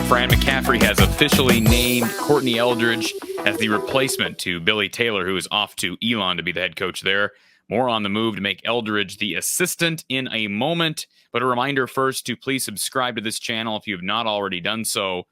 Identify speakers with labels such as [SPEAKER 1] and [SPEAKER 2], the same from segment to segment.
[SPEAKER 1] Fran McCaffery has officially named Courtney Eldridge as the replacement to Billy Taylor, who is off to Elon to be the head coach there. More on the move to make Eldridge the assistant in a moment. But a reminder first to please subscribe to this channel if you have not already done so.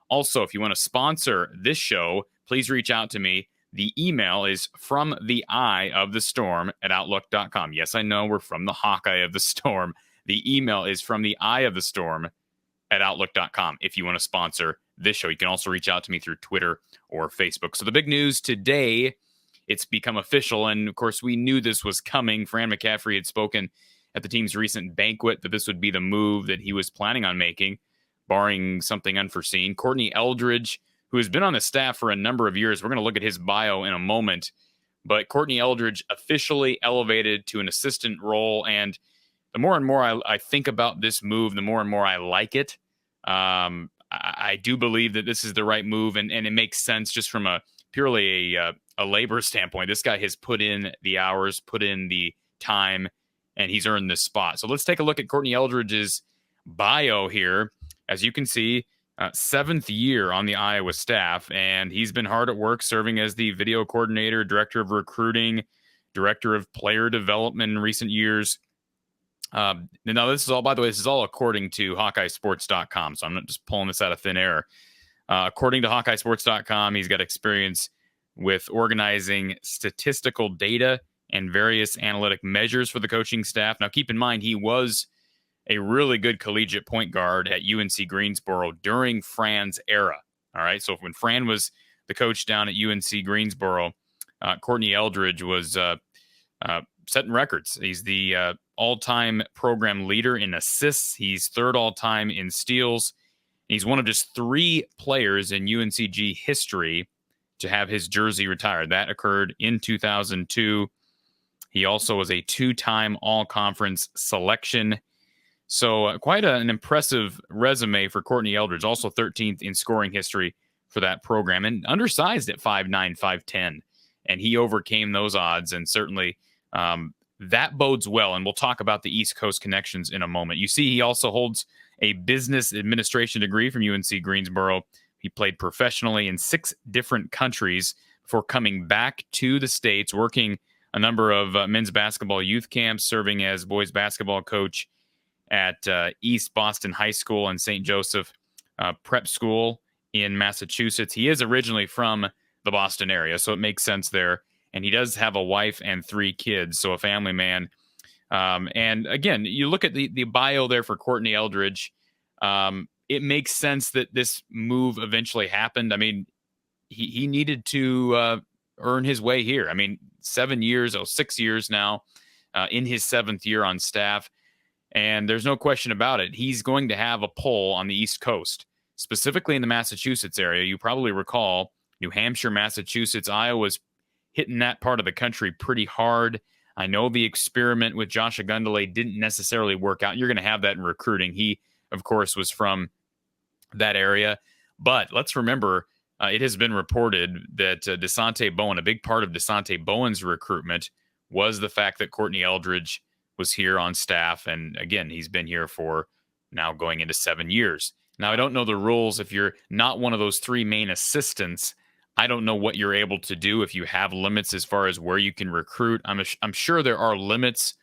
[SPEAKER 1] Also, if you want to sponsor this show, please reach out to me. The email is fromtheeyeofthestorm@outlook.com. Yes, I know we're from the Hawkeye of the Storm. The email is fromtheeyeofthestorm@outlook.com if you want to sponsor this show. You can also reach out to me through Twitter or Facebook. So the big news today, it's become official, and of course we knew this was coming. Fran McCaffery had spoken at the team's recent banquet that this would be the move that he was planning on making, barring something unforeseen. Courtney Eldridge, who has been on the staff for a number of years, we're going to look at his bio in a moment, but Courtney Eldridge officially elevated to an assistant role, and the more and more I think about this move, the more and more I like it. I do believe that this is the right move, and it makes sense just from purely a labor standpoint. This guy has put in the hours, put in the time, and he's earned this spot. So let's take a look at Courtney Eldridge's bio here. As you can see, 7th year on the Iowa staff, and he's been hard at work serving as the video coordinator, director of recruiting, director of player development in recent years. Now, this is all, by the way, this is all according to HawkeyeSports.com, so I'm not just pulling this out of thin air. According to HawkeyeSports.com, he's got experience with organizing statistical data and various analytic measures for the coaching staff. Now, keep in mind, he was a really good collegiate point guard at UNC Greensboro during Fran's era. All right, so when Fran was the coach down at UNC Greensboro, Courtney Eldridge was setting records. He's the all-time program leader in assists. He's third all-time in steals. He's one of just 3 players in UNCG history to have his jersey retired. That occurred in 2002. He also was a 2-time all-conference selection. So quite an impressive resume for Courtney Eldridge, also 13th in scoring history for that program, and undersized at 5'9", 5'10", and he overcame those odds, and certainly that bodes well, and we'll talk about the East Coast connections in a moment. You see, he also holds a business administration degree from UNC Greensboro. He played professionally in 6 different countries before coming back to the States, working a number of men's basketball youth camps, serving as boys basketball coach at East Boston High School and St. Joseph Prep School in Massachusetts. He is originally from the Boston area, so it makes sense there. And he does have a wife and 3 kids, so a family man. And again, you look at the bio there for Courtney Eldridge. It makes sense that this move eventually happened. I mean, he needed to earn his way here. I mean, 6 years now in his 7th year on staff. And there's no question about it. He's going to have a pull on the East Coast, specifically in the Massachusetts area. You probably recall New Hampshire, Massachusetts, Iowa's hitting that part of the country pretty hard. I know the experiment with Josh Agundale didn't necessarily work out. You're going to have that in recruiting. He, of course, was from that area. But let's remember, it has been reported that Desante Bowen, a big part of Desante Bowen's recruitment was the fact that Courtney Eldridge was here on staff. And again, he's been here for now going into 7 years. Now, I don't know the rules. If you're not one of those 3 main assistants, I don't know what you're able to do, if you have limits as far as where you can recruit. I'm sure there are limits.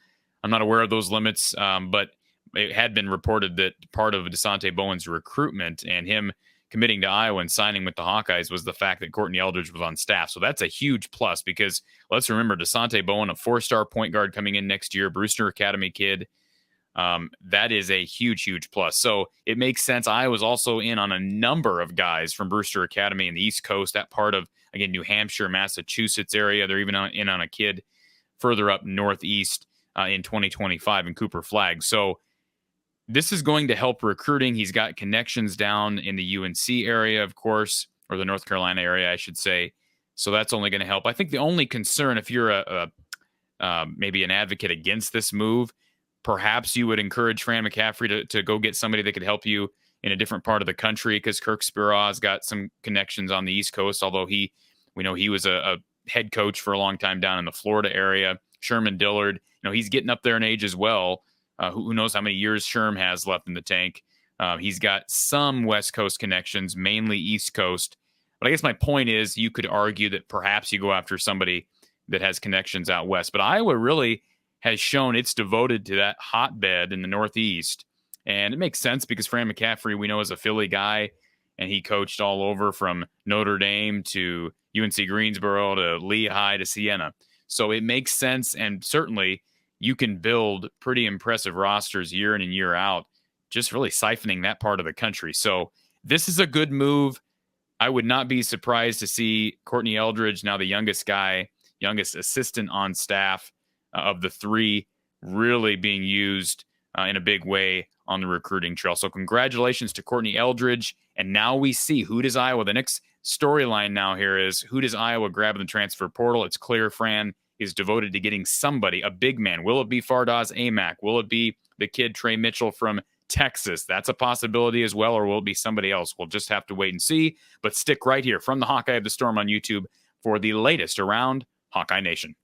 [SPEAKER 1] I'm not aware of those limits, but it had been reported that part of Desante Bowen's recruitment and him committing to Iowa and signing with the Hawkeyes was the fact that Courtney Eldridge was on staff. So that's a huge plus, because let's remember, Desante Bowen, a 4-star point guard coming in next year, Brewster Academy kid. That is a huge, huge plus. So it makes sense. Iowa's also in on a number of guys from Brewster Academy in the East Coast, that part of, again, New Hampshire, Massachusetts area. They're even in on a kid further up northeast in 2025 in Cooper Flag. So this is going to help recruiting. He's got connections down in the UNC area, of course, or the North Carolina area, I should say. So that's only going to help. I think the only concern, if you're maybe an advocate against this move, perhaps you would encourage Fran McCaffery to go get somebody that could help you in a different part of the country, because Kirk Spurrow's got some connections on the East Coast, although we know he was a head coach for a long time down in the Florida area. Sherman Dillard, he's getting up there in age as well. Who knows how many years Sherm has left in the tank. He's got some West Coast connections, mainly East Coast. But I guess my point is you could argue that perhaps you go after somebody that has connections out west. But Iowa really has shown it's devoted to that hotbed in the Northeast. And it makes sense because Fran McCaffery, we know, is a Philly guy, and he coached all over from Notre Dame to UNC Greensboro to Lehigh to Siena. So it makes sense. And certainly you can build pretty impressive rosters year in and year out, just really siphoning that part of the country. So this is a good move. I would not be surprised to see Courtney Eldridge, now the youngest assistant on staff of the three, really being used in a big way on the recruiting trail. So congratulations to Courtney Eldridge. And now we see, who does Iowa, the next storyline now here is, who does Iowa grab in the transfer portal? It's clear Fran is devoted to getting somebody, a big man. Will it be Fardaws Aimaq? Will it be the kid Trey Mitchell from Texas? That's a possibility as well, or will it be somebody else? We'll just have to wait and see. But stick right here from the Hawkeye of the Storm on YouTube for the latest around Hawkeye Nation.